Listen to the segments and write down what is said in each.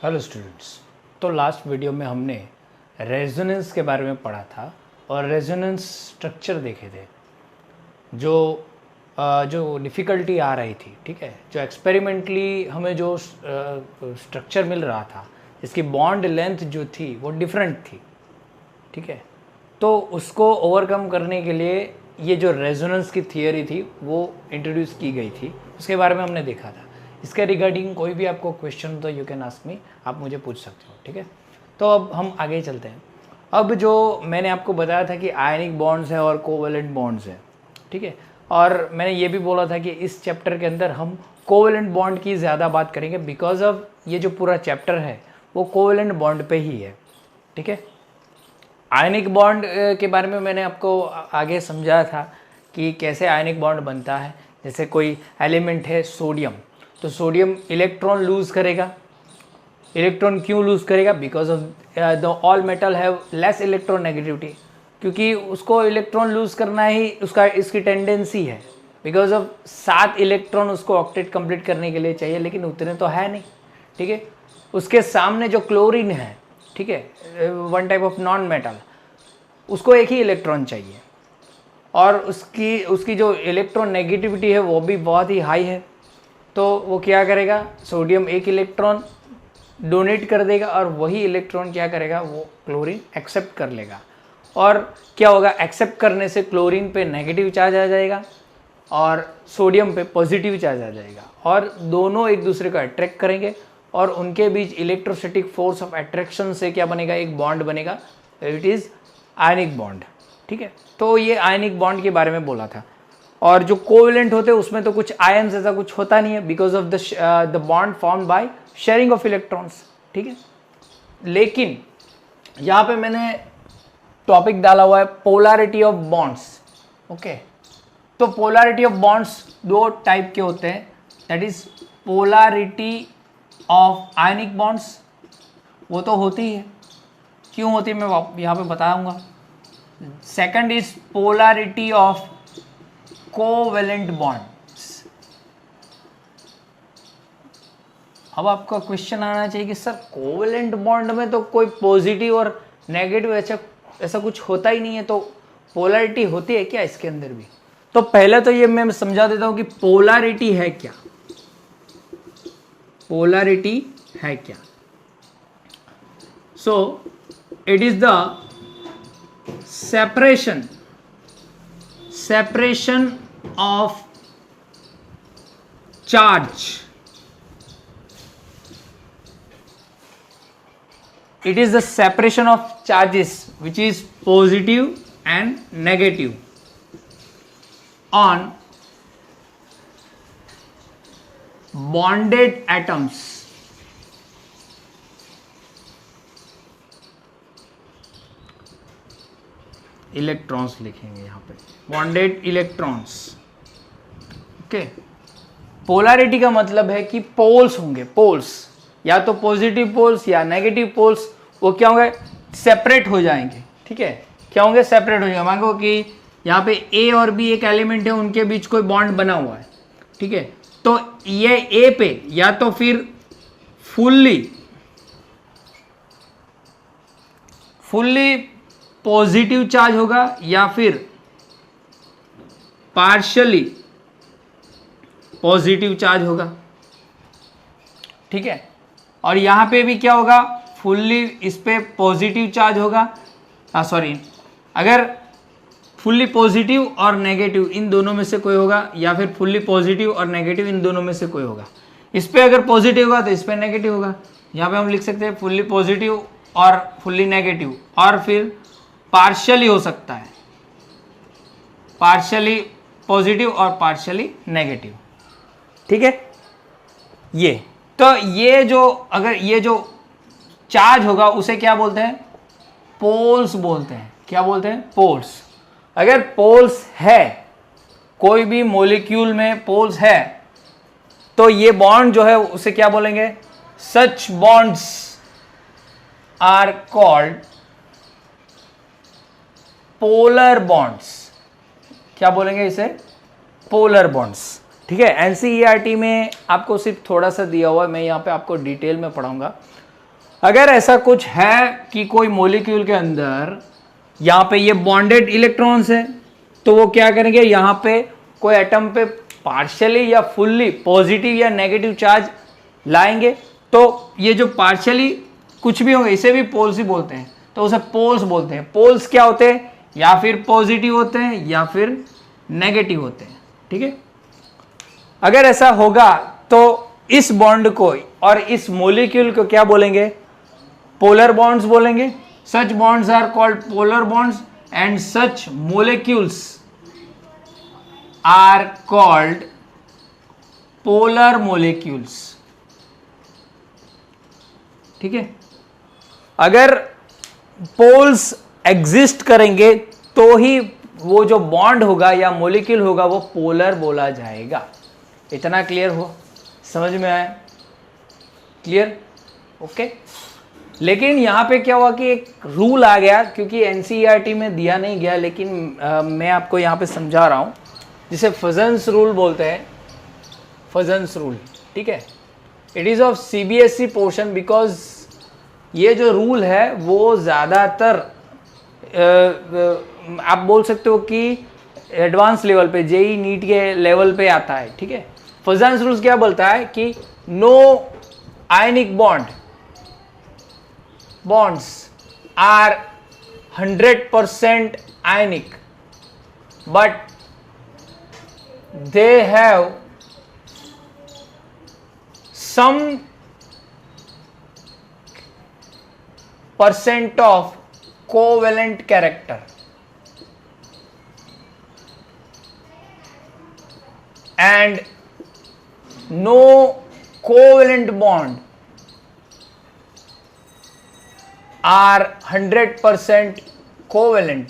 Hello students. तो last video में हमने रेजोनेंस के बारे में पढ़ा था और रेजोनेंस स्ट्रक्चर देखे थे जो डिफ़िकल्टी आ रही थी, ठीक है, जो एक्सपेरिमेंटली हमें जो स्ट्रक्चर मिल रहा था, इसकी बॉन्ड लेंथ जो थी वो डिफरेंट थी, ठीक है। तो उसको ओवरकम करने के लिए ये जो रेजोनेंस की थियरी थी वो इंट्रोड्यूस की गई थी, उसके बारे में हमने देखा था। इसके रिगार्डिंग कोई भी आपको क्वेश्चन तो यू कैन आस्क मी, आप मुझे पूछ सकते हो, ठीक है। तो अब हम आगे चलते हैं। अब जो मैंने आपको बताया था कि आयनिक बॉन्ड्स है और कोवेलेंट बॉन्ड्स है, ठीक है, और मैंने ये भी बोला था कि इस चैप्टर के अंदर हम कोवेलेंट बॉन्ड की ज़्यादा बात करेंगे बिकॉज ऑफ ये जो पूरा चैप्टर है वो कोवेलेंट बॉन्ड पे ही है, ठीक है। आयनिक बॉन्ड के बारे में मैंने आपको आगे समझाया था कि कैसे आयनिक बॉन्ड बनता है। जैसे कोई एलिमेंट है सोडियम, तो सोडियम इलेक्ट्रॉन लूज़ करेगा। इलेक्ट्रॉन क्यों लूज़ करेगा? Because of the all metal have less electronegativity, क्योंकि उसको इलेक्ट्रॉन लूज़ करना ही इसकी टेंडेंसी है। बिकॉज ऑफ 7 इलेक्ट्रॉन उसको ऑक्टेट कंप्लीट करने के लिए चाहिए, लेकिन उतने तो है नहीं, ठीक है। उसके सामने जो क्लोरीन है, ठीक है, one type of non metal, उसको एक ही इलेक्ट्रॉन चाहिए और उसकी जो इलेक्ट्रोनेगेटिविटी है वो भी बहुत ही हाई है। तो वो क्या करेगा? सोडियम एक इलेक्ट्रॉन डोनेट कर देगा और वही इलेक्ट्रॉन क्या करेगा? वो क्लोरीन एक्सेप्ट कर लेगा। और क्या होगा? एक्सेप्ट करने से क्लोरीन पे नेगेटिव चार्ज आ जाएगा और सोडियम पे पॉजिटिव चार्ज आ जाएगा, और दोनों एक दूसरे को अट्रैक्ट करेंगे और उनके बीच इलेक्ट्रोस्टैटिक फोर्स ऑफ अट्रैक्शन से क्या बनेगा? एक बॉन्ड बनेगा, इट इज़ आयनिक बॉन्ड, ठीक है। तो ये आयनिक बॉन्ड के बारे में बोला था। और जो कोवेलेंट होते हैं उसमें तो कुछ आयन्स ऐसा कुछ होता नहीं है, because of the bond formed by sharing of electrons, ठीक है। लेकिन यहाँ पे मैंने टॉपिक डाला हुआ है पोलैरिटी ऑफ बॉन्ड्स, ओके। तो पोलैरिटी ऑफ बॉन्ड्स दो टाइप के होते हैं, that is polarity of ionic bonds, वो तो होती है, क्यों होती है मैं यहाँ पे बताऊंगा। Second is polarity of covalent bonds. अब आपका क्वेश्चन आना चाहिए कि सर कोवेलेंट बॉन्ड में तो कोई पॉजिटिव और नेगेटिव ऐसा कुछ होता ही नहीं है, तो पोलैरिटी होती है क्या इसके अंदर भी? तो पहले तो ये मैं समझा देता हूं कि पोलैरिटी है क्या। पोलैरिटी है क्या? So it is the separation of charge. It is the separation of charges which is positive and negative on bonded atoms. Electrons लिखेंगे यहाँ पे, बॉन्डेड इलेक्ट्रॉन्स, ओके। पोलैरिटी का मतलब है कि पोल्स होंगे, पोल्स या तो पॉजिटिव पोल्स या नेगेटिव पोल्स, वो क्या होंगे? सेपरेट हो जाएंगे, ठीक है। क्या होंगे? सेपरेट हो जाएंगे। मानो कि यहाँ पे ए और बी एक एलिमेंट है, उनके बीच कोई बॉन्ड बना हुआ है, ठीक है। तो ये ए पे या तो फिर फुल्ली पॉजिटिव चार्ज होगा या फिर पार्शियली पॉजिटिव चार्ज होगा, ठीक है। और यहां पे भी क्या होगा? फुल्ली इस पे पॉजिटिव चार्ज होगा, अगर फुल्ली पॉजिटिव और नेगेटिव इन दोनों में से कोई होगा, या फिर फुल्ली पॉजिटिव और नेगेटिव इन दोनों में से कोई होगा। इस पे अगर पॉजिटिव होगा तो इस पे नेगेटिव होगा। यहां पे हम लिख सकते हैं फुल्ली पॉजिटिव और फुल्ली नेगेटिव, और फिर पार्शियली हो सकता है, पार्शियली पॉजिटिव और पार्शियली नेगेटिव, ठीक है। अगर ये जो चार्ज होगा उसे क्या बोलते हैं? पोल्स बोलते हैं। क्या बोलते हैं? पोल्स। अगर पोल्स है, कोई भी मॉलिक्यूल में पोल्स है, तो ये बॉन्ड जो है उसे क्या बोलेंगे? Such bonds are called polar bonds. क्या बोलेंगे इसे? पोलर बॉन्ड्स, ठीक है। एनसीईआरटी में आपको सिर्फ थोड़ा सा दिया हुआ है, मैं यहाँ पे आपको डिटेल में पढ़ाऊंगा। अगर ऐसा कुछ है कि कोई मॉलिक्यूल के अंदर यहाँ पे ये बॉन्डेड इलेक्ट्रॉन्स है, तो वो क्या करेंगे, यहाँ पे कोई एटम पे पार्शियली या फुल्ली पॉजिटिव या नेगेटिव चार्ज लाएंगे। तो ये जो पार्शियली कुछ भी होंगे इसे भी पोल्स ही बोलते हैं, तो उसे पोल्स बोलते हैं। पोल्स क्या होते हैं, या फिर पॉजिटिव होते हैं या फिर नेगेटिव होते हैं, ठीक है। अगर ऐसा होगा तो इस बॉन्ड को और इस मॉलिक्यूल को क्या बोलेंगे, पोलर बॉन्ड्स बोलेंगे। Such bonds are called polar bonds and such molecules are called polar molecules, ठीक है। अगर पोल्स एग्जिस्ट करेंगे तो ही वो जो बॉन्ड होगा या मॉलिक्यूल होगा वो पोलर बोला जाएगा। इतना क्लियर हो, समझ में आया, क्लियर, ओके। लेकिन यहाँ पे क्या हुआ कि एक रूल आ गया, क्योंकि एनसीईआरटी में दिया नहीं गया, लेकिन मैं आपको यहाँ पे समझा रहा हूँ, जिसे फजन्स रूल बोलते हैं, फजन्स रूल, ठीक है। It is of CBSE portion, because ये जो रूल है वो ज़्यादातर आप बोल सकते हो कि एडवांस लेवल पे, जेई नीट के लेवल पे आता है, ठीक है। फजन्स रूल्स क्या बोलता है कि no ionic bonds are 100% ionic, but they have some percent of covalent character, and no covalent bond are 100% covalent.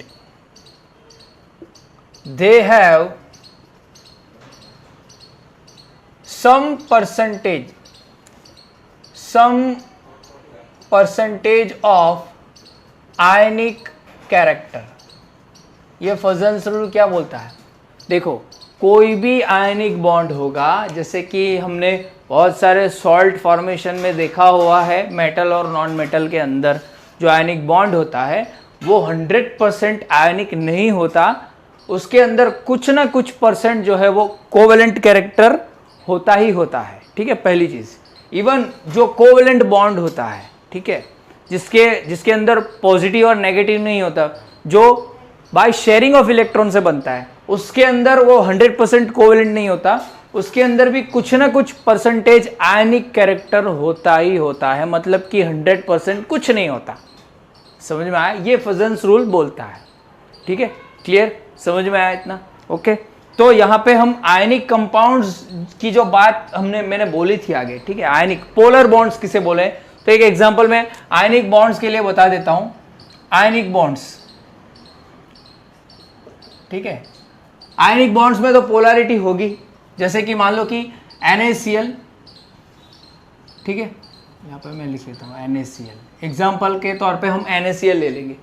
They have some percentage of ionic character. ये फजन्स रूल क्या बोलता है, देखो कोई भी आयनिक बॉन्ड होगा, जैसे कि हमने बहुत सारे सॉल्ट फॉर्मेशन में देखा हुआ है, मेटल और नॉन मेटल के अंदर जो आयनिक बॉन्ड होता है वो 100% आयनिक नहीं होता, उसके अंदर कुछ ना कुछ परसेंट जो है वो कोवेलेंट कैरेक्टर होता ही होता है, ठीक है। पहली चीज़, इवन जो कोवेलेंट बॉन्ड होता है, ठीक है, जिसके अंदर पॉजिटिव और नेगेटिव नहीं होता, जो बाय शेयरिंग ऑफ इलेक्ट्रॉन से बनता है, उसके अंदर वो 100% कोवेलेंट नहीं होता, उसके अंदर भी कुछ ना कुछ परसेंटेज आयनिक कैरेक्टर होता ही होता है, मतलब कि 100% कुछ नहीं होता। समझ में आया, ये फजन्स रूल बोलता है, ठीक है, क्लियर, समझ में आया इतना, ओके। तो यहाँ पे हम आयनिक कंपाउंड्स की जो बात मैंने बोली थी आगे, ठीक है। आयनिक पोलर बॉन्ड्स किसे बोले, तो एक एग्जांपल में आयनिक बॉन्ड्स के लिए बता देता हूं। आयनिक बॉन्ड्स, ठीक है, आयनिक बॉन्ड्स में तो पोलैरिटी होगी, जैसे कि मान लो कि NaCl, ठीक है, यहाँ पे मैं लिख लेता हूँ NaCl, एग्जाम्पल के तौर पे हम NaCl ले लेंगे।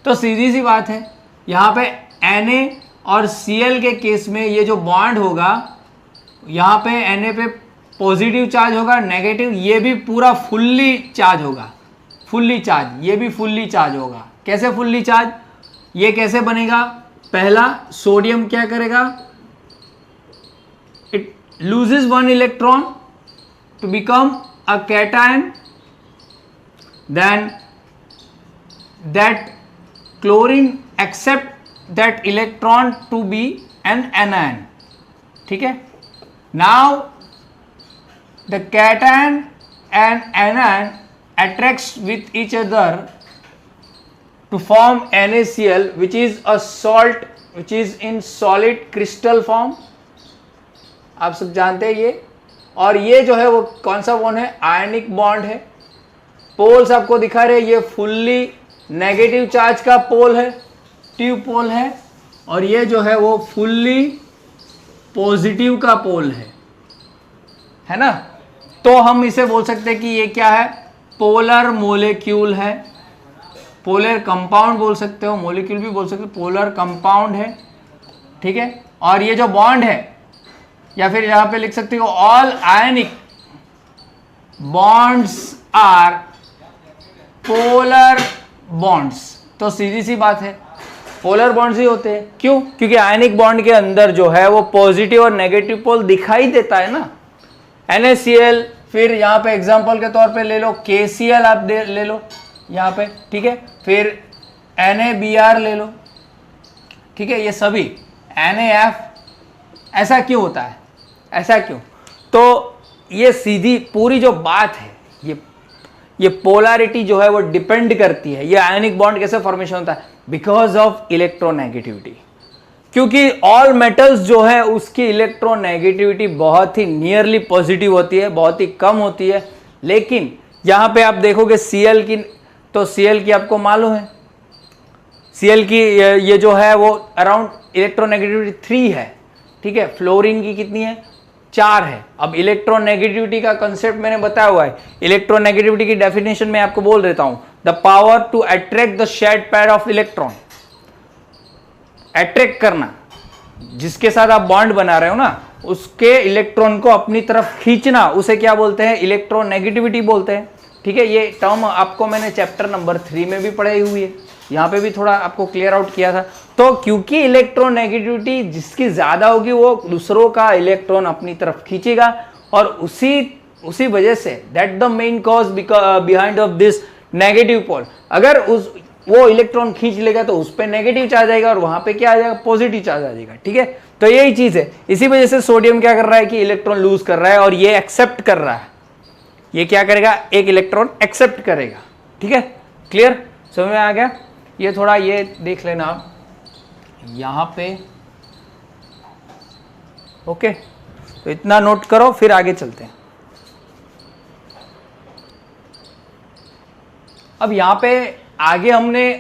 तो सीधी सी बात है, यहाँ पे Na और Cl के केस में ये जो बॉन्ड होगा, यहाँ पे Na पे पॉजिटिव चार्ज होगा, नेगेटिव, ये भी पूरा फुल्ली चार्ज होगा, फुल्ली चार्ज, ये भी फुल्ली चार्ज होगा। कैसे फुल्ली चार्ज, ये कैसे बनेगा, पहला सोडियम क्या करेगा, it loses one electron to become a cation, then that chlorine accept that electron to be an anion, ठीक है। Now the cation and anion attracts with each other to form NaCl, which is a salt which is in solid crystal form, आप सब जानते हैं ये। और ये जो है वो कौन सा बॉन्ड है, आयनिक बॉन्ड है। पोल्स आपको दिखा रहे, ये फुल्ली नेगेटिव चार्ज का पोल है, ट्यूब पोल है, और ये जो है वो फुल्ली पॉजिटिव का पोल है ना। तो हम इसे बोल सकते हैं कि ये क्या है, पोलर मोलिक्यूल है, पोलर कंपाउंड बोल सकते हो, मोलिक्यूल भी बोल सकते हो, पोलर कंपाउंड है, ठीक है। और ये जो बॉन्ड है, या फिर यहां पे लिख सकते हो all ionic bonds are polar bonds, तो सीधी सी बात है पोलर बॉन्ड्स ही होते हैं। क्यों? क्योंकि आयनिक बॉन्ड के अंदर जो है वो पॉजिटिव और नेगेटिव पोल दिखाई देता है ना। NaCl, फिर यहाँ पे एग्जांपल के तौर पे ले लो KCl आप ले लो यहाँ पे, ठीक है, फिर NaBr ले लो, ठीक है, ये सभी NaF। ऐसा क्यों होता है? ऐसा क्यों? तो ये सीधी पूरी जो बात है, ये पोलैरिटी जो है वो डिपेंड करती है, ये आयनिक बॉन्ड कैसे फॉर्मेशन होता है, बिकॉज ऑफ इलेक्ट्रोनेगेटिविटी। क्योंकि ऑल मेटल्स जो है उसकी इलेक्ट्रोनेगेटिविटी बहुत ही नियरली पॉजिटिव होती है, बहुत ही कम होती है। लेकिन यहाँ पे आप देखोगे Cl की, तो Cl की आपको मालूम है, Cl की ये जो है वो अराउंड इलेक्ट्रोनेगेटिविटी 3 है, ठीक है। फ्लोरीन की कितनी है? 4 है। अब इलेक्ट्रोनेगेटिविटी का कंसेप्ट मैंने बताया हुआ है। इलेक्ट्रोनेगेटिविटी की डेफिनेशन में आपको बोल देता हूं, the power to attract the shared pair of electron. Attract करना, जिसके साथ आप बॉन्ड बना रहे हो ना, उसके इलेक्ट्रॉन को अपनी तरफ खींचना, उसे क्या बोलते हैं? इलेक्ट्रोनेगेटिविटी बोलते हैं, ठीक है। ये टर्म आपको मैंने चैप्टर नंबर 3 में भी पढ़ाई हुई है, यहाँ पे भी थोड़ा आपको क्लियर आउट किया था। तो क्योंकि इलेक्ट्रोनेगेटिविटी जिसकी ज्यादा होगी वो दूसरों का इलेक्ट्रॉन अपनी तरफ खींचेगा, और उसी वजह से that the main cause behind of this negative pole. अगर वो इलेक्ट्रॉन खींच लेगा तो उस पर नेगेटिव चार्ज आएगा और वहां पे क्या आ जाएगा? पॉजिटिव चार्ज आ जाएगा, ठीक है। तो यही चीज है, इसी वजह से सोडियम क्या कर रहा है कि इलेक्ट्रॉन लूज कर रहा है, और ये एक्सेप्ट कर रहा है। ये क्या करेगा? एक इलेक्ट्रॉन एक्सेप्ट करेगा, ठीक है। क्लियर? समझ में आ गया? ये थोड़ा ये देख लेना आप यहां पे, ओके। तो इतना नोट करो, फिर आगे चलते हैं। अब यहां पे आगे हमने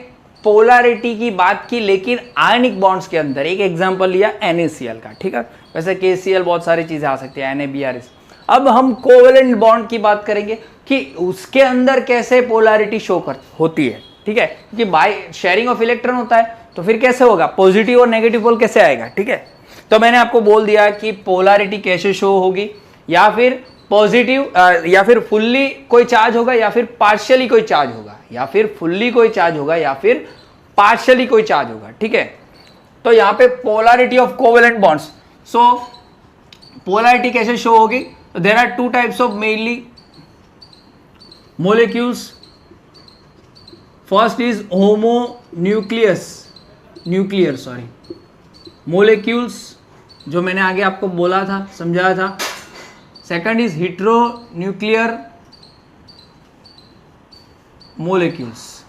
पोलैरिटी की बात की, लेकिन आयनिक बॉन्ड्स के अंदर एक एग्जांपल लिया NaCl का, ठीक है। वैसे KCl बहुत सारी चीजें आ सकती है, NaBr। अब हम कोवेलेंट बॉन्ड की बात करेंगे कि उसके अंदर कैसे पोलैरिटी शो होती है, ठीक है। क्योंकि बाय शेयरिंग ऑफ इलेक्ट्रॉन होता है, तो फिर कैसे होगा? पॉजिटिव और नेगेटिव पोल कैसे आएगा, ठीक है। तो मैंने आपको बोल दिया कि पोलैरिटी कैसे शो होगी, या फिर पॉजिटिव या फिर फुल्ली कोई चार्ज होगा, या फिर पार्शियली कोई चार्ज होगा, या फिर फुल्ली कोई चार्ज होगा, या फिर पार्शियली कोई चार्ज होगा, ठीक है। तो यहां पे polarity of covalent bonds. So polarity कैसे शो होगी? There are 2 types of mainly molecules. First is nuclear molecules, जो मैंने आगे आपको बोला था, समझाया था। Second is heteronuclear molecules,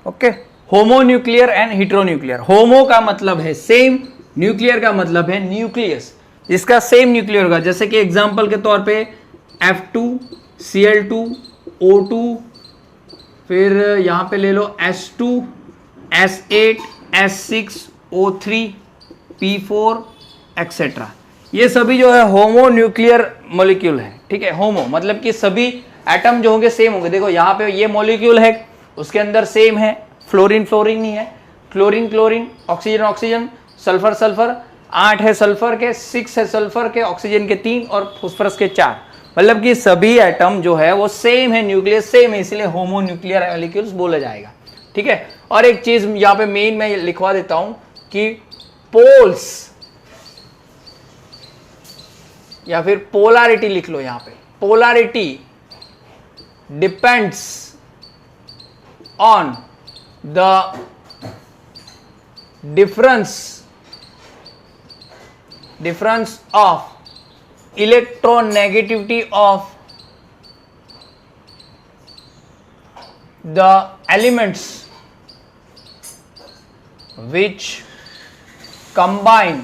okay. Homonuclear and heteronuclear. Homo का मतलब है सेम, न्यूक्लियर का मतलब है न्यूक्लियस, जिसका सेम न्यूक्लियर होगा। जैसे कि एग्जांपल के तौर पे F2Cl2 O2, फिर यहां पे ले लो S2 S8 S6 O3 P4 etcetera. ये सभी जो है होमोन्यूक्लियर मॉलिक्यूल है, ठीक है। होमो मतलब कि सभी एटम जो होंगे सेम होंगे। देखो यहाँ पे ये मॉलिक्यूल है, उसके अंदर सेम है, फ्लोरीन नहीं है, क्लोरीन ऑक्सीजन सल्फर 8 है सल्फर के, 6 है सल्फर के, ऑक्सीजन के 3 और फॉस्फोरस के 4। मतलब कि सभी एटम जो है वो सेम है, न्यूक्लियस सेम है, इसलिए होमोन्यूक्लियर मॉलिक्यूल्स बोला जाएगा, ठीक है। और एक चीज यहाँ पे मेन मैं लिखवा देता हूं कि पोल्स या फिर पोलैरिटी लिख लो यहां पे। Polarity depends on the difference of electronegativity of the elements which combine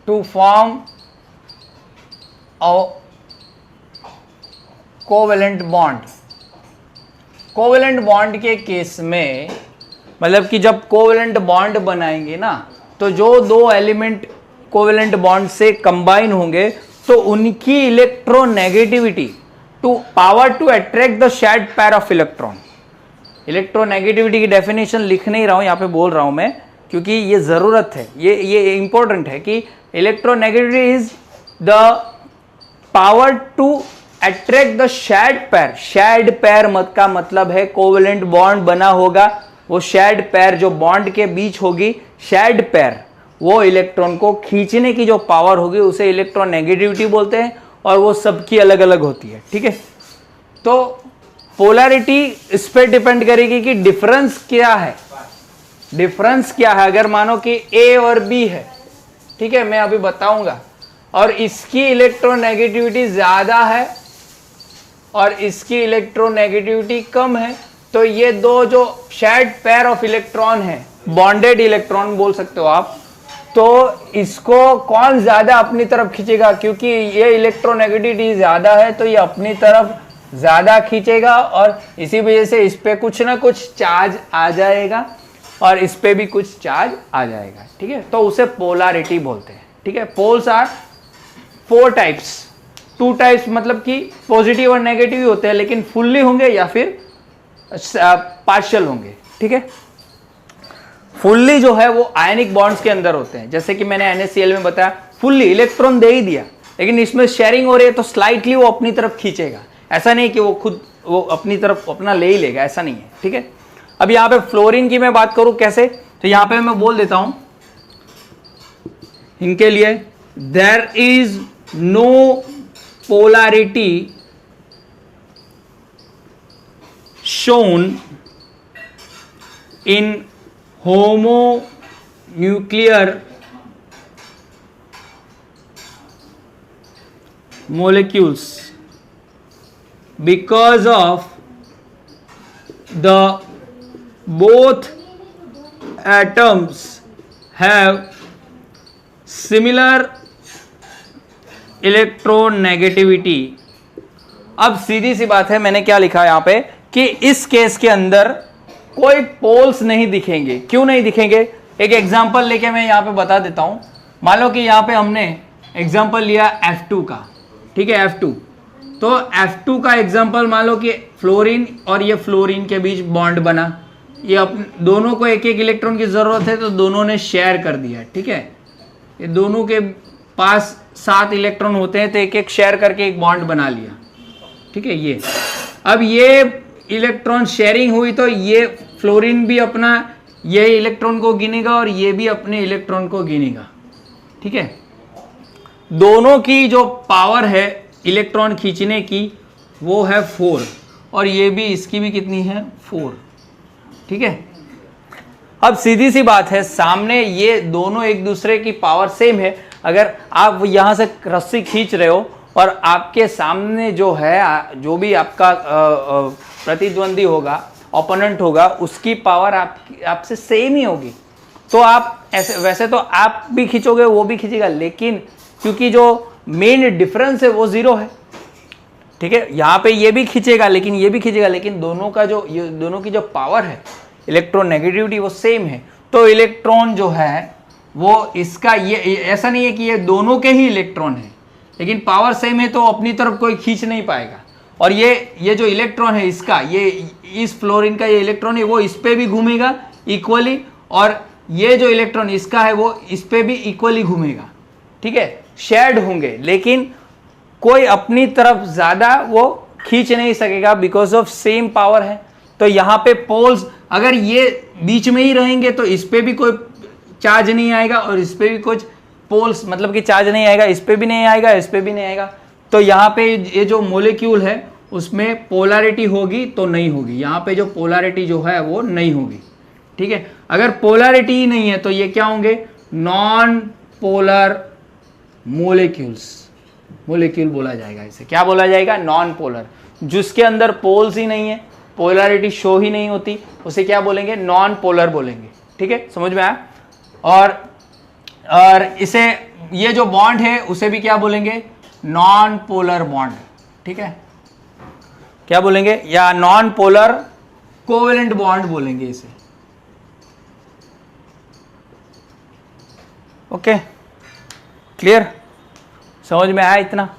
to form a covalent bond. Covalent bond के केस में मतलब कि जब कोवेलेंट बॉन्ड बनाएंगे ना, तो जो दो एलिमेंट कोवेलेंट बॉन्ड से कंबाइन होंगे तो उनकी electronegativity to power to attract the shared pair of electron. Electronegativity की डेफिनेशन लिख नहीं रहा हूं, यहां पे बोल रहा हूं मैं, क्योंकि ये जरूरत है, ये इंपॉर्टेंट है कि electronegativity is the power to attract the shared pair. Shared pair मत का मतलब है कोवेलेंट बॉन्ड बना होगा, वो शेयर्ड पेयर जो बॉन्ड के बीच होगी, शेयर्ड पेयर वो इलेक्ट्रॉन को खींचने की जो पावर होगी उसे इलेक्ट्रॉन नेगेटिविटी बोलते हैं, और वो सबकी अलग अलग होती है। ठीक है, तो पोलैरिटी इस पर डिपेंड करेगी कि डिफरेंस क्या है। डिफरेंस क्या है, अगर मानो कि ए और बी है, ठीक है, मैं अभी बताऊंगा, और इसकी इलेक्ट्रोनेगेटिविटी ज्यादा है और इसकी इलेक्ट्रोनेगेटिविटी कम है, तो ये दो जो शेयर्ड पेयर ऑफ इलेक्ट्रॉन है, बॉन्डेड इलेक्ट्रॉन बोल सकते हो आप, तो इसको कौन ज्यादा अपनी तरफ खींचेगा, क्योंकि ये इलेक्ट्रोनेगेटिविटी ज्यादा है तो ये अपनी तरफ ज्यादा खींचेगा, और इसी वजह से इस पे कुछ ना कुछ चार्ज आ जाएगा और इस पे भी कुछ चार्ज आ जाएगा। ठीक है, तो उसे पोलैरिटी बोलते हैं। ठीक है, पोल्स आर 4 टाइप्स, 2 टाइप्स मतलब कि पॉजिटिव और नेगेटिव होते हैं, लेकिन फुल्ली होंगे या फिर पार्शियल होंगे। ठीक है, फुल्ली जो है वो आयनिक बॉन्ड्स के अंदर होते हैं, जैसे कि मैंने NaCl में बताया, फुल्ली इलेक्ट्रॉन दे ही दिया, लेकिन इसमें शेयरिंग हो रही है तो स्लाइटली वो अपनी तरफ खींचेगा, ऐसा नहीं कि वो खुद वो अपनी तरफ अपना ले ही लेगा, ऐसा नहीं है। ठीक है, अब यहाँ पे फ्लोरीन की मैं बात करूं कैसे, तो यहाँ पे मैं बोल देता हूं इनके लिए, there is no polarity shown in homonuclear molecules because of the both atoms have similar electronegativity। अब सीधी सी बात है, मैंने क्या लिखा यहां पे कि इस केस के अंदर कोई पोल्स नहीं दिखेंगे। क्यों नहीं दिखेंगे, एक एग्जांपल लेके मैं यहाँ पे बता देता हूँ। मान लो कि यहाँ पे हमने एग्जांपल लिया F2 का, ठीक है, F2, तो F2 का एग्जांपल मान लो कि फ्लोरीन और ये फ्लोरीन के बीच बॉन्ड बना, ये अपने दोनों को एक एक इलेक्ट्रॉन की ज़रूरत है तो दोनों ने शेयर कर दिया। ठीक है, ये दोनों के पास 7 इलेक्ट्रॉन होते हैं तो एक एक शेयर करके एक बॉन्ड बना लिया। ठीक है, ये अब ये इलेक्ट्रॉन शेयरिंग हुई तो ये फ्लोरीन भी अपना ये इलेक्ट्रॉन को गिनेगा और ये भी अपने इलेक्ट्रॉन को गिनेगा। ठीक है, दोनों की जो पावर है इलेक्ट्रॉन खींचने की वो है 4, और ये भी इसकी भी कितनी है 4। ठीक है, अब सीधी सी बात है, सामने ये दोनों एक दूसरे की पावर सेम है। अगर आप यहां से रस्सी खींच रहे हो और आपके सामने जो है, जो भी आपका प्रतिद्वंदी होगा, ओपोनेंट होगा, उसकी पावर आपसे सेम ही होगी, तो आप ऐसे वैसे तो आप भी खींचोगे वो भी खींचेगा, लेकिन क्योंकि जो मेन डिफरेंस है वो 0 है। ठीक है, यहाँ पे ये भी खींचेगा लेकिन ये भी खींचेगा, लेकिन दोनों का जो ये दोनों की जो पावर है इलेक्ट्रोनेगेटिविटी वो सेम है, तो इलेक्ट्रॉन जो है वो इसका ये ऐसा नहीं है कि ये दोनों के ही इलेक्ट्रॉन है, लेकिन पावर सेम है तो अपनी तरफ कोई खींच नहीं पाएगा। और ये जो इलेक्ट्रॉन है इसका, ये इस फ्लोरीन का ये इलेक्ट्रॉन है वो इस पे भी घूमेगा इक्वली, और ये जो इलेक्ट्रॉन इसका है वो इस पे भी इक्वली घूमेगा। ठीक है, शेयर्ड होंगे लेकिन कोई अपनी तरफ ज्यादा वो खींच नहीं सकेगा बिकॉज ऑफ सेम पावर है। तो यहाँ पे पोल्स अगर ये बीच में ही रहेंगे तो इस पे भी कोई चार्ज नहीं आएगा और इस पे भी कुछ पोल्स मतलब कि चार्ज नहीं आएगा, इस पे भी नहीं आएगा, इस पे भी नहीं आएगा। तो यहाँ पे ये जो मोलिक्यूल है उसमें पोलैरिटी होगी तो नहीं होगी, यहाँ पे जो पोलैरिटी जो है वो नहीं होगी। ठीक है, अगर पोलैरिटी ही नहीं है तो ये क्या होंगे, नॉन पोलर मोलिक्यूल्स, मोलिक्यूल बोला जाएगा। इसे क्या बोला जाएगा, नॉन पोलर, जिसके अंदर पोल्स ही नहीं है, पोलैरिटी शो ही नहीं होती, उसे क्या बोलेंगे, नॉन पोलर बोलेंगे। ठीक है, समझ में आया। और इसे ये जो बॉन्ड है उसे भी क्या बोलेंगे, नॉन पोलर बॉन्ड। ठीक है, क्या बोलेंगे, या नॉन पोलर कोवेलेंट बॉन्ड बोलेंगे इसे। ओके, क्लियर, समझ में आया इतना।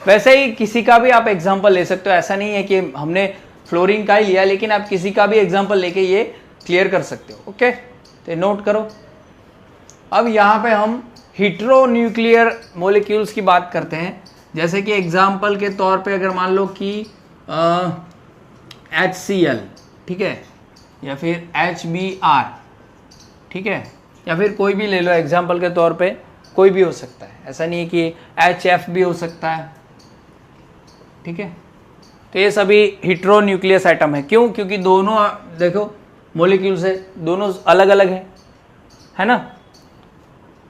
वैसे ही किसी का भी आप एग्जांपल ले सकते हो, ऐसा नहीं है कि हमने फ्लोरीन का ही लिया, लेकिन आप किसी का भी एग्जांपल लेके ये क्लियर कर सकते हो। ओके, तो नोट करो। अब यहाँ पे हम हेटेरोन्यूक्लियर मॉलिक्यूल्स की बात करते हैं, जैसे कि एग्जाम्पल के तौर पे अगर मान लो कि HCl, ठीक है, या फिर HBr, ठीक है, या फिर कोई भी ले लो एग्जाम्पल के तौर पे, कोई भी हो सकता है, ऐसा नहीं है कि HF भी हो सकता है, ठीक है। तो ये सभी हेटेरोन्यूक्लियस एटम है। क्यों? क्योंकि दोनों देखो मॉलिक्यूल्स है, दोनों अलग अलग है ना।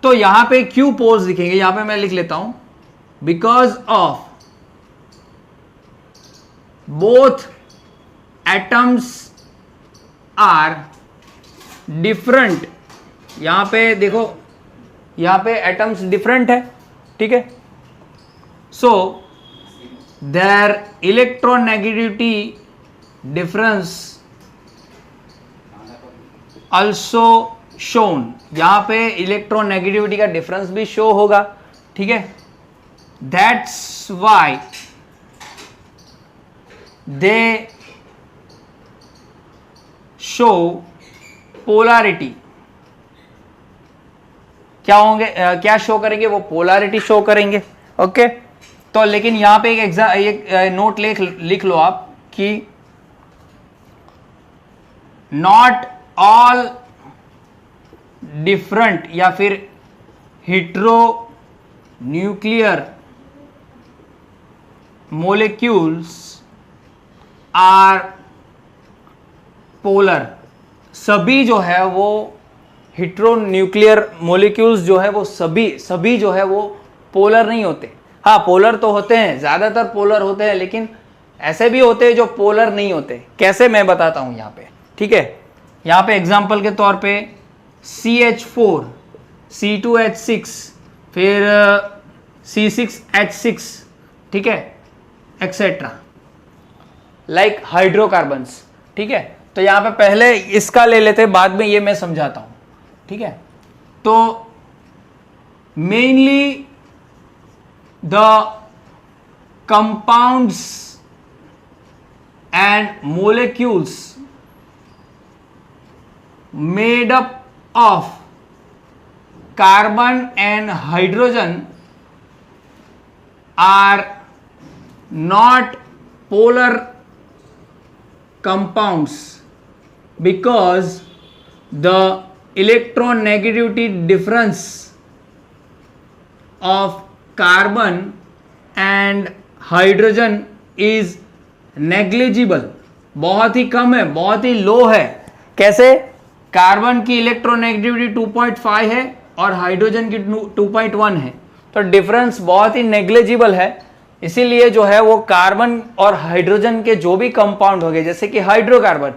तो यहां पे क्यों पोल्स दिखेंगे, यहां पे मैं लिख लेता हूं, because of both atoms are different. यहां पे देखो, यहां पे एटम्स डिफरेंट है, ठीक है। So there electronegativity difference also shown. यहां पे इलेक्ट्रोनेगेटिविटी का डिफरेंस भी शो होगा, ठीक है। That's why they show polarity. क्या होंगे, क्या शो करेंगे? वो पोलैरिटी शो करेंगे, ओके। तो लेकिन यहां पे एक नोट लिख लो आप कि नॉट ऑल डिफरेंट या फिर heteronuclear molecules are polar. सभी जो है वो हेटेरोन्यूक्लियर मोलिक्यूल्स जो है वो सभी जो है वो पोलर नहीं होते। हाँ, पोलर तो होते हैं, ज्यादातर पोलर होते हैं, लेकिन ऐसे भी होते हैं जो पोलर नहीं होते। कैसे, मैं बताता हूं यहां पे, ठीक है। यहां पे एग्जांपल के तौर पे CH4, C2H6, फिर C6H6, ठीक है, एक्सेट्रा, लाइक हाइड्रोकार्बन्स, ठीक है। तो यहां पे पहले इसका ले लेते, बाद में ये मैं समझाता हूं, ठीक है। तो mainly the compounds and molecules made up of carbon and hydrogen are not polar compounds because the electronegativity difference of carbon and hydrogen is negligible। बहुत ही कम है, बहुत ही लो है। कैसे? कार्बन की इलेक्ट्रोनेगेटिविटी 2.5 है और हाइड्रोजन की 2.1 है, तो डिफरेंस बहुत ही नेग्लिजिबल है। इसीलिए जो है वो कार्बन और हाइड्रोजन के जो भी कंपाउंड हो गए, जैसे कि हाइड्रोकार्बन,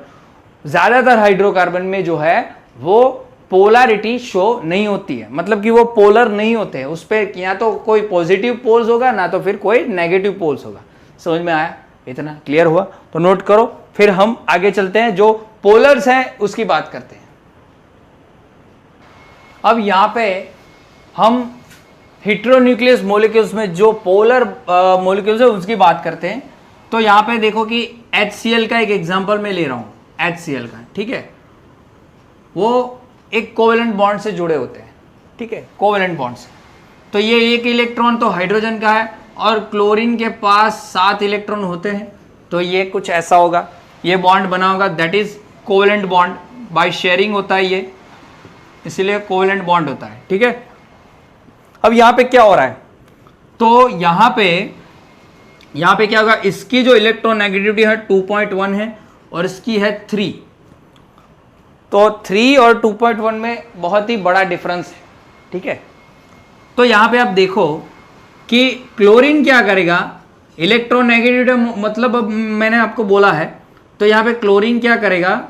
ज्यादातर हाइड्रोकार्बन में जो है वो पोलैरिटी शो नहीं होती है, मतलब कि वो पोलर नहीं होते हैं। उस पर या तो कोई पॉजिटिव पोल्स होगा, ना तो फिर कोई नेगेटिव पोल्स होगा। समझ में आया? इतना क्लियर हुआ? तो नोट करो, फिर हम आगे चलते हैं, जो पोलर्स हैं उसकी बात करते हैं। अब यहां पे हम हेटेरोन्यूक्लियस मॉलिक्यूल्स में जो पोलर मॉलिक्यूल्स है उसकी बात करते हैं। तो यहां पे देखो कि HCl का एक एग्जांपल मैं ले रहा हूं, HCl का, ठीक है। वो एक कोवेलेंट बॉन्ड से जुड़े होते हैं, ठीक है, कोवेलेंट बॉन्ड से। तो ये एक इलेक्ट्रॉन तो हाइड्रोजन का है और क्लोरीन के पास 7 इलेक्ट्रॉन होते हैं, तो ये कुछ ऐसा होगा, ये बॉन्ड बना होगा, that is covalent bond. By sharing होता है ये, इसलिए कोवेलेंट बॉन्ड होता है, ठीक है। अब यहां पे क्या हो रहा है? तो यहां पे क्या होगा, इसकी जो इलेक्ट्रोनेगेटिविटी है 2.1 है और इसकी है 3। तो 3 और 2.1 में बहुत ही बड़ा डिफरेंस है, ठीक है। तो यहां पे आप देखो कि क्लोरीन क्या करेगा, इलेक्ट्रोनेगेटिविटी, मतलब अब मैंने आपको बोला है, तो यहां पे क्लोरीन क्या करेगा,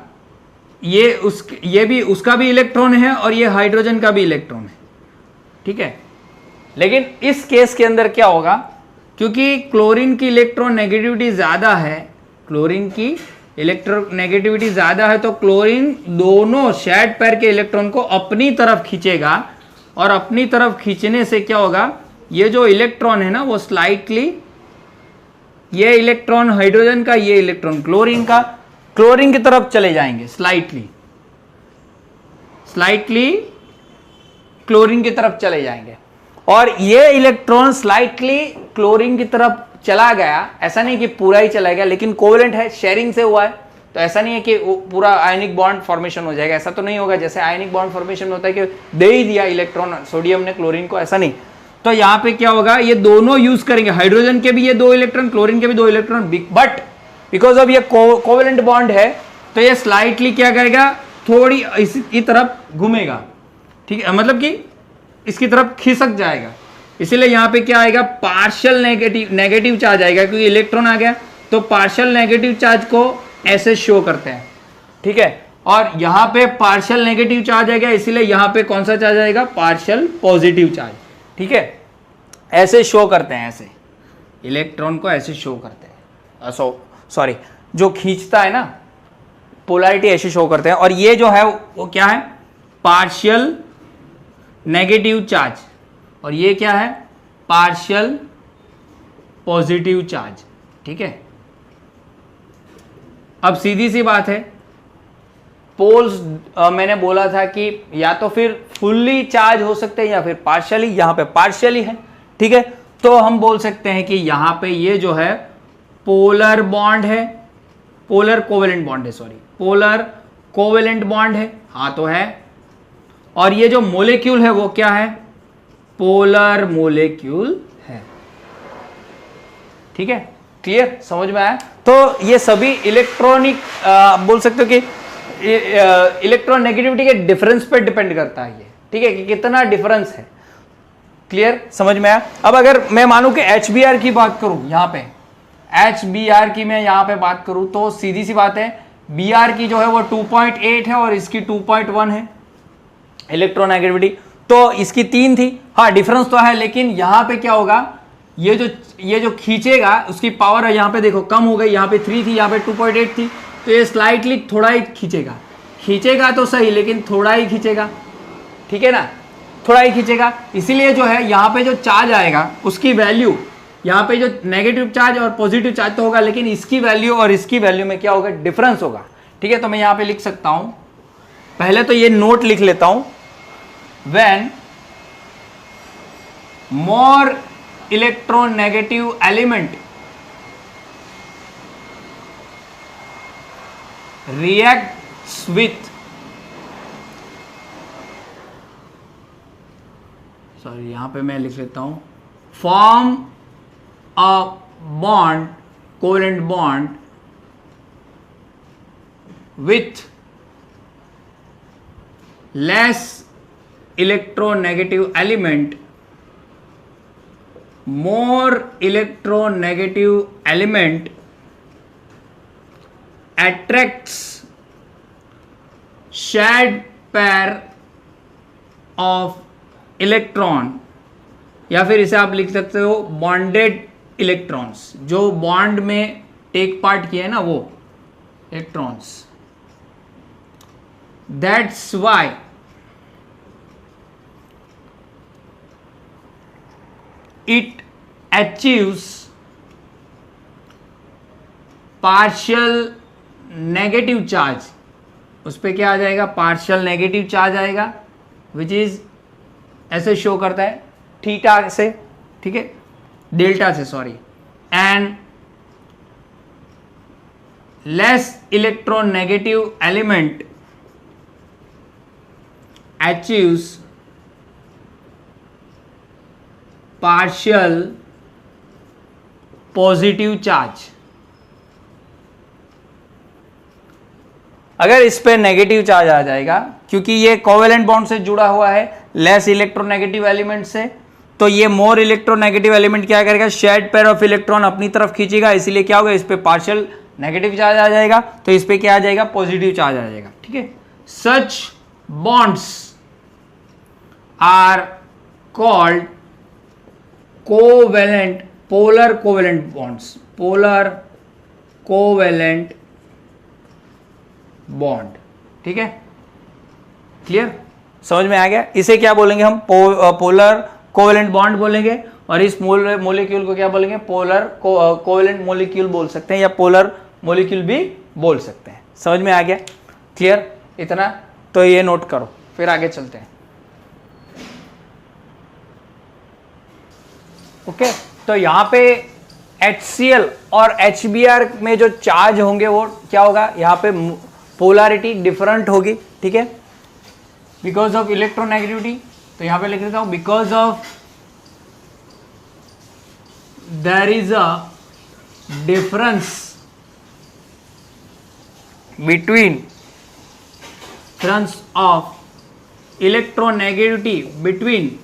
ये भी उसका भी इलेक्ट्रॉन है और ये हाइड्रोजन का भी इलेक्ट्रॉन है, ठीक है। लेकिन इस केस के अंदर क्या होगा, क्योंकि क्लोरीन की इलेक्ट्रोनेगेटिविटी ज्यादा है, क्लोरीन की इलेक्ट्रोनेगेटिविटी ज्यादा है, तो क्लोरीन दोनों शेड पेयर के इलेक्ट्रॉन को अपनी तरफ खींचेगा और अपनी तरफ खींचने से क्या होगा, ये जो इलेक्ट्रॉन है ना वो स्लाइटली, ये इलेक्ट्रॉन हाइड्रोजन का, ये इलेक्ट्रॉन क्लोरीन का, क्लोरीन की तरफ चले जाएंगे, स्लाइटली क्लोरीन की तरफ चले जाएंगे। और ये इलेक्ट्रॉन स्लाइटली क्लोरीन की तरफ चला गया, ऐसा नहीं कि पूरा ही चला गया, लेकिन कोवेलेंट है, शेयरिंग से हुआ है, तो ऐसा नहीं है कि पूरा आयनिक बॉन्ड फॉर्मेशन हो जाएगा, ऐसा तो नहीं होगा जैसे आयनिक बॉन्ड फॉर्मेशन में होता है कि दे ही दिया इलेक्ट्रॉन सोडियम ने क्लोरीन को, ऐसा नहीं। तो यहाँ पे क्या होगा, ये दोनों यूज करेंगे, हाइड्रोजन के भी ये 2 इलेक्ट्रॉन, क्लोरीन के भी 2 इलेक्ट्रॉन, बट बिकॉज ऑफ ये कोवेलेंट बॉन्ड है तो ये स्लाइटली क्या करेगा, थोड़ी इसकी तरफ घूमेगा, ठीक है, मतलब कि इसकी तरफ खिसक जाएगा, इसीलिए यहाँ पे क्या आएगा, पार्शियल नेगेटिव चार्ज आएगा, क्योंकि इलेक्ट्रॉन आ गया तो पार्शियल नेगेटिव चार्ज को ऐसे शो करते हैं, ठीक है। और यहाँ पे पार्शियल नेगेटिव चार्ज आएगा, इसीलिए यहाँ पे कौन सा चार्ज आएगा, पार्शियल पॉजिटिव चार्ज, ठीक है, ऐसे शो करते हैं, ऐसे इलेक्ट्रॉन को ऐसे शो करते हैं, सॉरी जो खींचता है ना पोलैरिटी ऐसे शो करते हैं। और ये जो है वो क्या है, पार्शियल नेगेटिव चार्ज, और ये क्या है, पार्शियल पॉजिटिव चार्ज, ठीक है। अब सीधी सी बात है, पोल्स मैंने बोला था कि या तो फिर फुल्ली चार्ज हो सकते हैं या फिर पार्शियली, यहां पे पार्शियली है, ठीक है। तो हम बोल सकते हैं कि यहां पे ये जो है पोलर बॉन्ड है, पोलर कोवेलेंट बॉन्ड है, सॉरी पोलर कोवेलेंट बॉन्ड है, हाँ तो है। और ये जो मोलेक्यूल है वो क्या है, पोलर मोलेक्यूल है, ठीक है, क्लियर, समझ में आया। तो ये सभी इलेक्ट्रॉनिक बोल सकते हो कि इलेक्ट्रॉन नेगेटिविटी के डिफरेंस पे डिपेंड करता है ये, ठीक है, कि कितना डिफरेंस है, क्लियर, समझ में आया। अब अगर मैं मानूं कि HBr की बात करूं, यहां पे HBr की मैं यहां पे बात करूं तो सीधी सी बात है, Br की जो है वो 2.8 है और इसकी 2.1 है इलेक्ट्रोनेगेटिविटी, तो इसकी 3 थी, हाँ डिफरेंस तो है, लेकिन यहां पे क्या होगा, ये जो खींचेगा उसकी पावर है, यहां पे देखो कम हो गई, यहां पे 3 थी, यहां पे 2.8 थी, तो ये स्लाइटली थोड़ा ही खींचेगा तो सही, लेकिन थोड़ा ही खींचेगा, ठीक है ना, थोड़ा ही खींचेगा। इसीलिए जो है यहाँ पे जो चार्ज आएगा उसकी वैल्यू, यहाँ पे जो नेगेटिव चार्ज और पॉजिटिव चार्ज तो होगा, लेकिन इसकी वैल्यू और इसकी वैल्यू में क्या होगा, डिफरेंस होगा, ठीक है। तो मैं यहाँ पे लिख सकता हूं, पहले तो ये नोट लिख लेता हूं, when more electronegative element reacts with, sorry यहां पे मैं लिख लेता हूं, form a bond, covalent bond with less electronegative element, more electronegative element attracts shared pair of electron, या फिर इसे आप लिख सकते हो बॉन्डेड इलेक्ट्रॉन्स, जो बॉन्ड में टेक पार्ट किए हैं ना वो electrons, that's why it achieves partial negative charge, उस पर क्या आ जाएगा, पार्शियल नेगेटिव चार्ज आएगा, विच इज ऐसे शो करता है थीटा से, ठीक है, डेल्टा से sorry, and less electronegative element achieves partial positive charge. अगर इस पे नेगेटिव चार्ज आ जाएगा, क्योंकि ये कोवेलेंट बॉन्ड से जुड़ा हुआ है लेस इलेक्ट्रोनेगेटिव एलिमेंट से, तो ये मोर इलेक्ट्रोनेगेटिव एलिमेंट क्या करेगा, शेयर्ड पेयर ऑफ इलेक्ट्रॉन अपनी तरफ खींचेगा, इसीलिए क्या होगा, इस पे पार्शियल नेगेटिव चार्ज आ जाएगा, तो इस पे क्या आ जाएगा, पॉजिटिव चार्ज आ जाएगा, ठीक है। Such bonds are called covalent, polar covalent bonds, polar covalent bond, ठीक है, क्लियर, समझ में आ गया। इसे क्या बोलेंगे हम, पोलर कोवेलेंट बॉन्ड बोलेंगे, और इस मोलिक्यूल को क्या बोलेंगे, पोलर कोवेलेंट मोलिक्यूल बोल सकते हैं, या पोलर मोलिक्यूल भी बोल सकते हैं। समझ में आ गया, क्लियर, इतना तो ये नोट करो, फिर आगे चलते हैं। ओके, तो यहाँ पे HCl और HBr में जो चार्ज होंगे वो क्या होगा, यहाँ पे पोलैरिटी डिफरेंट होगी, ठीक है, बिकॉज ऑफ इलेक्ट्रोनेगेटिविटी। तो यहाँ पे लिख देता हूँ because of their is a difference between of electronegativity between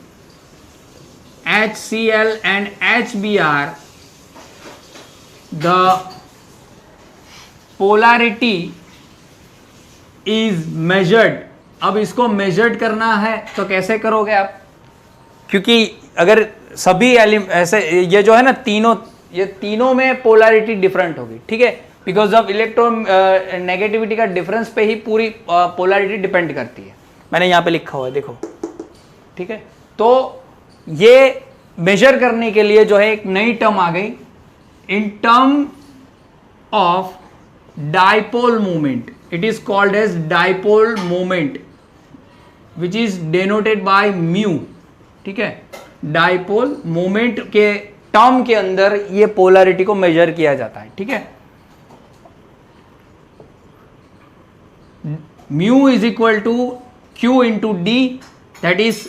HCl and HBr, the polarity is measured। अब इसको मेजर्ड करना है तो कैसे करोगे आप, क्योंकि अगर सभी ऐसे ये जो है ना ये तीनों में पोलैरिटी डिफरेंट होगी, ठीक है, बिकॉज ऑफ नेगेटिविटी का डिफरेंस पे ही पूरी पोलैरिटी डिपेंड करती है। मैंने यहाँ पे लिखा हुआ है, देखो, ठीक है। तो ये मेजर करने के लिए जो है एक नई टर्म आ गई, in term of dipole moment, it is called as dipole moment which is denoted by mu, ठीक है। डाइपोल मोमेंट के टर्म के अंदर ये पोलैरिटी को मेजर किया जाता है, ठीक है। Mu is equal to Q into D, that is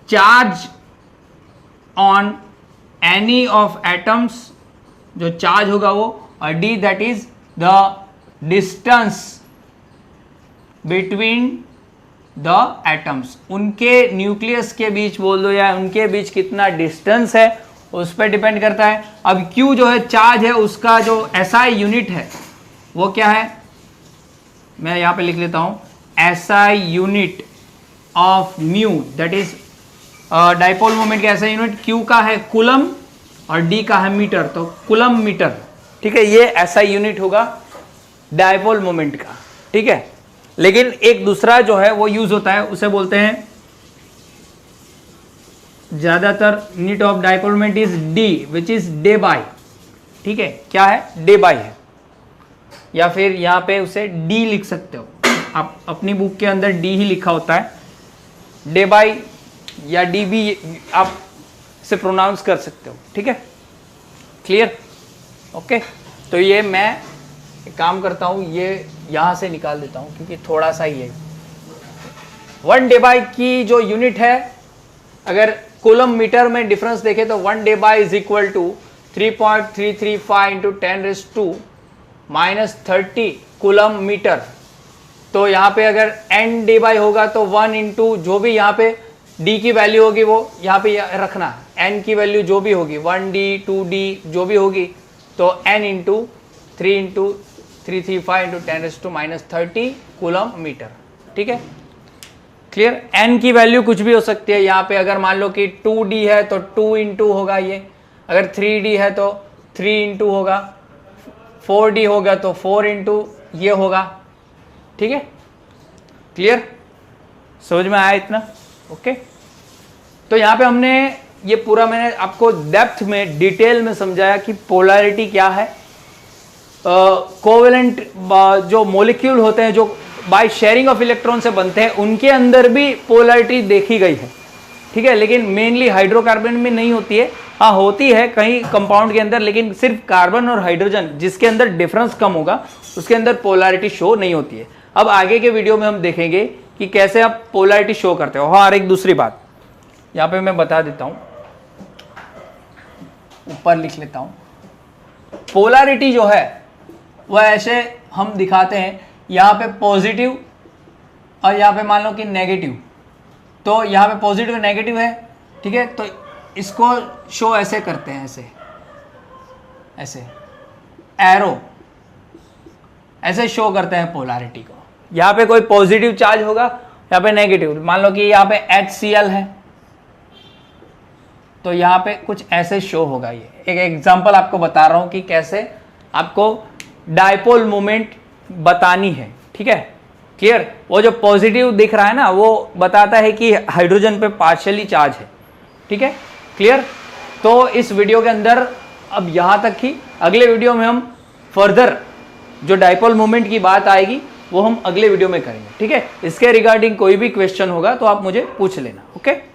charge on any of atoms, जो चार्ज होगा वो, और D that is the distance between the atoms, उनके न्यूक्लियस के बीच बोल दो या उनके बीच कितना डिस्टेंस है उस पर डिपेंड करता है। अब Q जो है चार्ज है, उसका जो SI यूनिट है वो क्या है, मैं यहां पे लिख लेता हूं, SI unit of mu that is dipole moment का SI यूनिट Q का है कूलम और D का है मीटर, तो कूलम मीटर, ठीक है, ये SI यूनिट होगा डाइपोल मोमेंट का, ठीक है। लेकिन एक दूसरा जो है वो यूज होता है, उसे बोलते हैं, ज्यादातर unit of dipole moment is D which is debye, ठीक है, क्या है, डे बाय है, या फिर यहां पे उसे D लिख सकते हो आप, अपनी बुक के अंदर D ही लिखा होता है, डे बाय या डी भी आप इसे प्रोनाउंस कर सकते हो, ठीक है, क्लियर, ओके। तो ये मैं एक काम करता हूं, ये यहां से निकाल देता हूं क्योंकि थोड़ा सा ही है। 1 डे बाय की जो यूनिट है, अगर कूलम मीटर में डिफरेंस देखें तो 1 debye is equal to 3.335 into 10⁻⁻30 coulomb metre. तो यहाँ पे अगर n डे बाय होगा तो 1 इंटू जो भी यहाँ पे d की वैल्यू होगी वो यहाँ पे रखना, n की वैल्यू जो भी होगी 1d 2d जो भी होगी, तो n into 3 into 335 into 10⁻⁻30 coulomb metre, ठीक है, क्लियर। n की वैल्यू कुछ भी हो सकती है, यहाँ पे अगर मान लो कि 2d है तो 2 इंटू होगा ये, अगर 3d है तो 3 इंटू होगा, 4d होगा तो 4 इंटू ये होगा, ठीक है, क्लियर, समझ में आया इतना, ओके। तो यहाँ पे हमने ये पूरा, मैंने आपको डेप्थ में डिटेल में समझाया कि पोलैरिटी क्या है, कोवेलेंट जो मॉलिक्यूल होते हैं जो बाय शेयरिंग ऑफ इलेक्ट्रॉन से बनते हैं, उनके अंदर भी पोलैरिटी देखी गई है, ठीक है, लेकिन मेनली हाइड्रोकार्बन में नहीं होती है, हाँ होती है कहीं कंपाउंड के अंदर, लेकिन सिर्फ कार्बन और हाइड्रोजन जिसके अंदर डिफरेंस कम होगा उसके अंदर पोलैरिटी शो नहीं होती है। अब आगे के वीडियो में हम देखेंगे कि कैसे आप पोलैरिटी शो करते हो। हाँ, और एक दूसरी बात यहाँ पे मैं बता देता हूँ, ऊपर लिख लेता हूँ, पोलैरिटी जो है वह ऐसे हम दिखाते हैं, यहाँ पे पॉजिटिव और यहाँ पे मान लो कि नेगेटिव, तो यहाँ पे पॉजिटिव नेगेटिव है, ठीक है, तो इसको शो ऐसे करते हैं, ऐसे ऐसे एरो ऐसे शो करते हैं पोलैरिटी को। यहाँ पे कोई पॉजिटिव चार्ज होगा, यहाँ पे नेगेटिव, मान लो कि यहाँ पे HCl है तो यहाँ पे कुछ ऐसे शो होगा। ये एक एग्जांपल आपको बता रहा हूँ कि कैसे आपको डाइपोल मोमेंट बतानी है, ठीक है, क्लियर। वो जो पॉजिटिव दिख रहा है ना वो बताता है कि हाइड्रोजन पे पार्शियली चार्ज है, ठीक है, क्लियर। तो इस वीडियो के अंदर अब यहाँ तक ही, अगले वीडियो में हम फर्दर जो डाइपोल मोमेंट की बात आएगी वो हम अगले वीडियो में करेंगे, ठीक है। इसके रिगार्डिंग कोई भी क्वेश्चन होगा तो आप मुझे पूछ लेना, ओके।